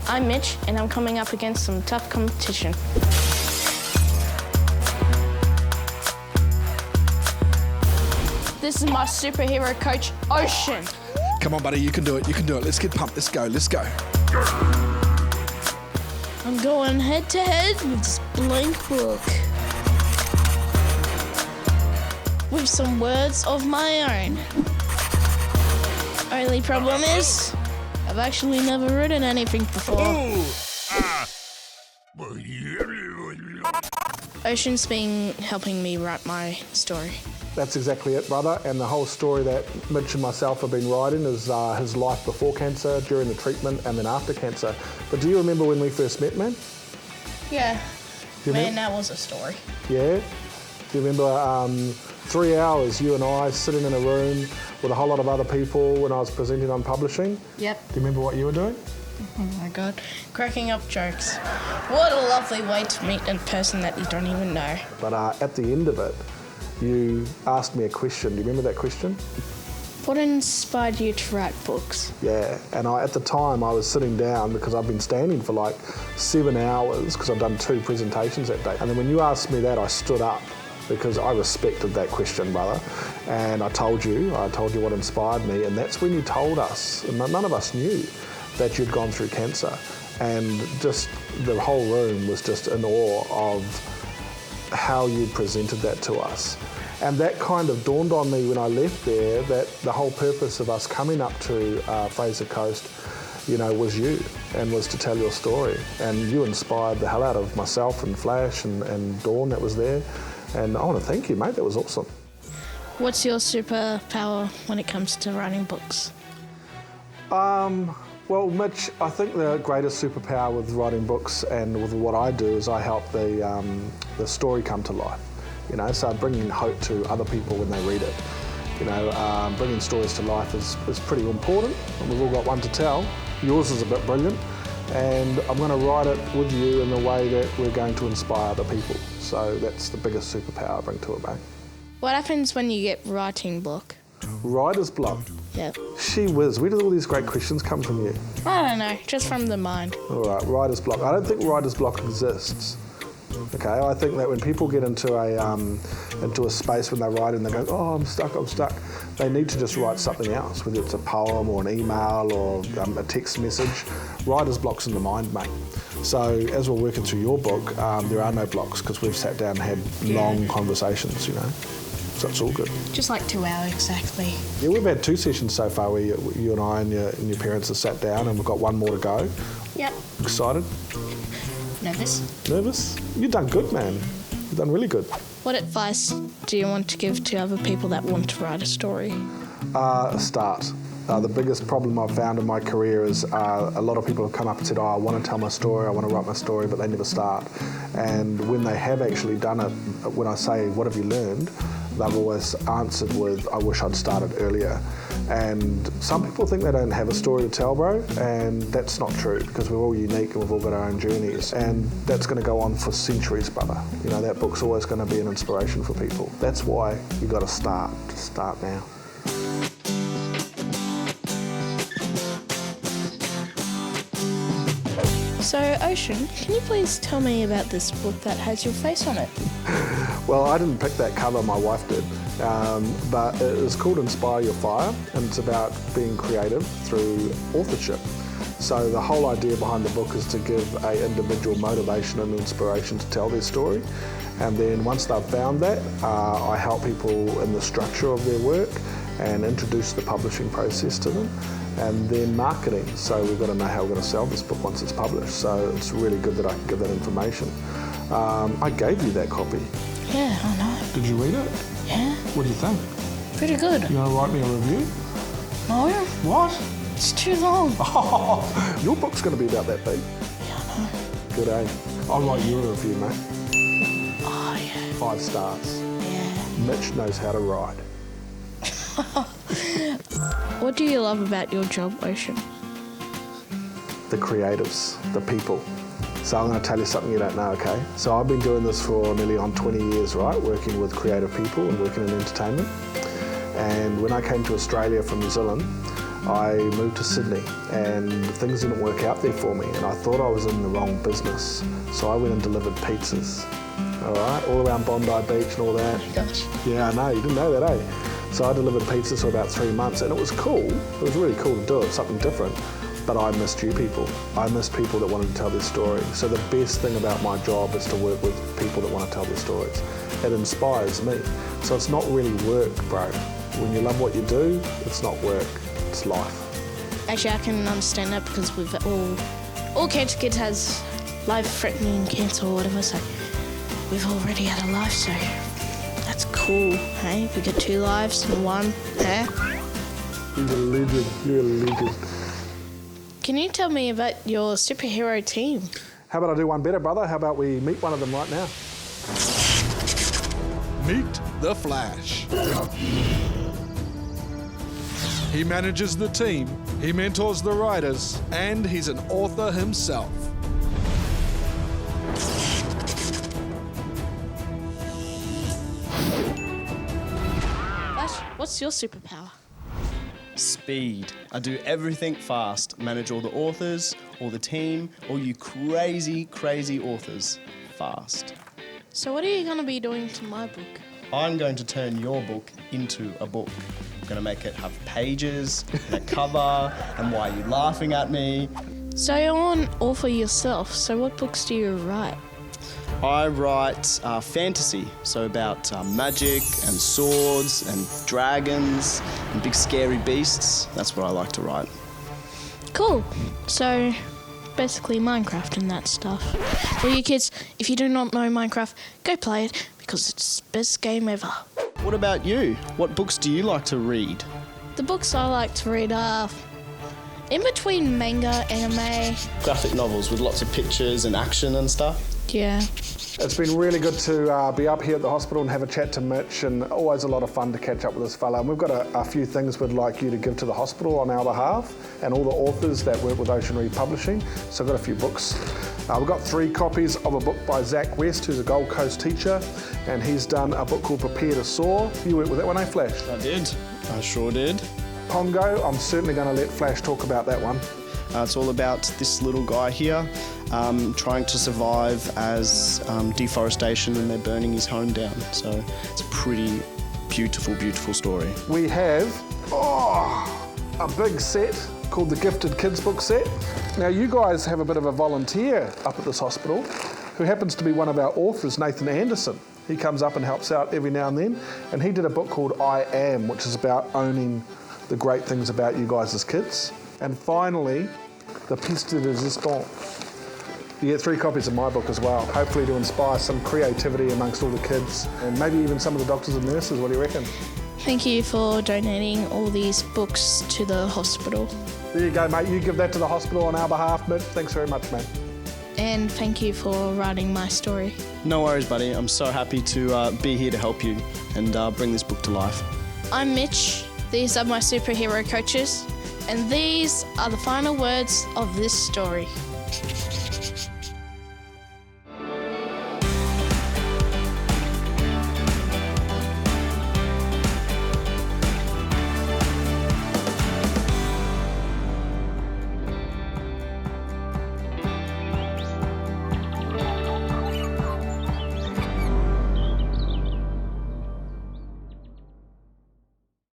I'm Mitch, and I'm coming up against some tough competition. This is my superhero coach, Ocean. Come on, buddy, you can do it, Let's get pumped, let's go. I'm going head to head with this blank book. With some words of my own. Only problem is, I've actually never written anything before. Ocean's been helping me write my story. That's exactly it, brother. And the whole story that Mitch and myself have been writing is his life before cancer, during the treatment, and then after cancer. But do you remember when we first met, man? Yeah. Man, that was a story. Yeah? Do you remember 3 hours, you and I, sitting in a room with a whole lot of other people when I was presenting on publishing? Yep. Do you remember what you were doing? Oh my God. Cracking up jokes. What a lovely way to meet a person that you don't even know. But at the end of it, you asked me a question. Do you remember that question? What inspired you to write books? Yeah, and at the time I was sitting down because I've been standing for like 7 hours because I've done 2 presentations that day. And then when you asked me that, I stood up because I respected that question, brother. And I told you what inspired me, and that's when you told us, and none of us knew, that you'd gone through cancer. And just the whole room was just in awe of how you presented that to us. And that kind of dawned on me when I left there, that the whole purpose of us coming up to Fraser Coast, was you, and was to tell your story. And you inspired the hell out of myself and Flash and Dawn that was there. And I want to thank you, mate, that was awesome. What's your superpower when it comes to writing books? Well, Mitch, I think the greatest superpower with writing books and with what I do is I help the story come to life. So bringing hope to other people when they read it. Bringing stories to life is pretty important, and we've all got one to tell. Yours is a bit brilliant, and I'm going to write it with you in the way that we're going to inspire other people. So that's the biggest superpower I bring to it, mate. What happens when you get writing block? Writer's block? Yep. Gee whiz, where did all these great questions come from you? I don't know, just from the mind. All right, writer's block. I don't think writer's block exists. Okay, I think that when people get into a space when they write and they go, oh, I'm stuck, they need to just write something else, whether it's a poem or an email or a text message. Writer's block's in the mind, mate. So as we're working through your book, there are no blocks because we've sat down and had long conversations, So it's all good. Just like 2 hours exactly. Yeah, we've had 2 sessions so far where you and I and your parents have sat down, and we've got one more to go. Yep. Excited? Nervous? Nervous? You've done good, man. You've done really good. What advice do you want to give to other people that want to write a story? Start. The biggest problem I've found in my career is a lot of people have come up and said, I want to tell my story, I want to write my story, but they never start. And when they have actually done it, when I say, what have you learned? They've always answered with, I wish I'd started earlier. And some people think they don't have a story to tell, bro, and that's not true, because we're all unique and we've all got our own journeys, and that's going to go on for centuries, brother. That book's always going to be an inspiration for people. That's why you got to start. Just start now. So, Ocean, can you please tell me about this book that has your face on it? Well, I didn't pick that cover, my wife did, but it is called Inspire Your Fire, and it's about being creative through authorship. So the whole idea behind the book is to give an individual motivation and inspiration to tell their story, and then once they've found that, I help people in the structure of their work and introduce the publishing process to them. And then marketing, so we've got to know how we're going to sell this book once it's published, so it's really good that I can give that information. I gave you that copy. Yeah, I know. Did you read it? Yeah. What do you think? Pretty good. You want to write me a review? No. What? It's too long. Oh, your book's going to be about that big. Yeah, I know. Good, eh? I'll write you a review, mate. Oh, yeah. 5 stars. Yeah. Mitch knows how to ride. What do you love about your job, Ocean? The creatives, the people. So I'm going to tell you something you don't know, okay? So I've been doing this for nearly on 20 years, right? Working with creative people and working in entertainment. And when I came to Australia from New Zealand, I moved to Sydney and things didn't work out there for me, and I thought I was in the wrong business. So I went and delivered pizzas, all right, all around Bondi Beach and all that. Gosh. Yeah, I know, you didn't know that, eh? So I delivered pizzas for about 3 months, and it was cool. It was really cool to do it, something different. But I missed you people. I missed people that wanted to tell their story. So the best thing about my job is to work with people that want to tell their stories. It inspires me. So it's not really work, bro. When you love what you do, it's not work, it's life. Actually, I can understand that because we've all cancer kids has life-threatening cancer or whatever, so we've already had a life, so that's cool, hey? We get 2 lives in one, eh? You're a legend, you're a legend. Can you tell me about your superhero team? How about I do one better, brother? How about we meet one of them right now? Meet the Flash. He manages the team, he mentors the writers, and he's an author himself. Flash, what's your superpower? Speed. I do everything fast. Manage all the authors, all the team, all you crazy, crazy authors. Fast. So what are you going to be doing to my book? I'm going to turn your book into a book. I'm going to make it have pages, and a cover, and why are you laughing at me? So you're an author yourself, so what books do you write? I write fantasy, so about magic and swords and dragons and big scary beasts. That's what I like to write. Cool. So basically Minecraft and that stuff. For you kids, if you do not know Minecraft, go play it because it's the best game ever. What about you? What books do you like to read? The books I like to read are in between manga, anime. Graphic novels with lots of pictures and action and stuff. Yeah. It's been really good to be up here at the hospital and have a chat to Mitch, and always a lot of fun to catch up with this fella. And we've got a few things we'd like you to give to the hospital on our behalf and all the authors that work with Ocean Reeve Publishing. So I've got a few books. We've got 3 copies of a book by Zach West, who's a Gold Coast teacher, and he's done a book called Prepare to Soar. You worked with that one, eh, Flash? I did. I sure did. Pongo, I'm certainly going to let Flash talk about that one. It's all about this little guy here trying to survive as deforestation and they're burning his home down. So it's a pretty beautiful, beautiful story. We have a big set called the Gifted Kids book set. Now you guys have a bit of a volunteer up at this hospital who happens to be one of our authors, Nathan Anderson. He comes up and helps out every now and then, and he did a book called I Am, which is about owning the great things about you guys as kids. And finally, the piece de resistance. You get 3 copies of my book as well, hopefully to inspire some creativity amongst all the kids and maybe even some of the doctors and nurses. What do you reckon? Thank you for donating all these books to the hospital. There you go, mate. You give that to the hospital on our behalf, Mitch. Thanks very much, mate. And thank you for writing my story. No worries, buddy. I'm so happy to be here to help you and bring this book to life. I'm Mitch. These are my superhero coaches. And these are the final words of this story.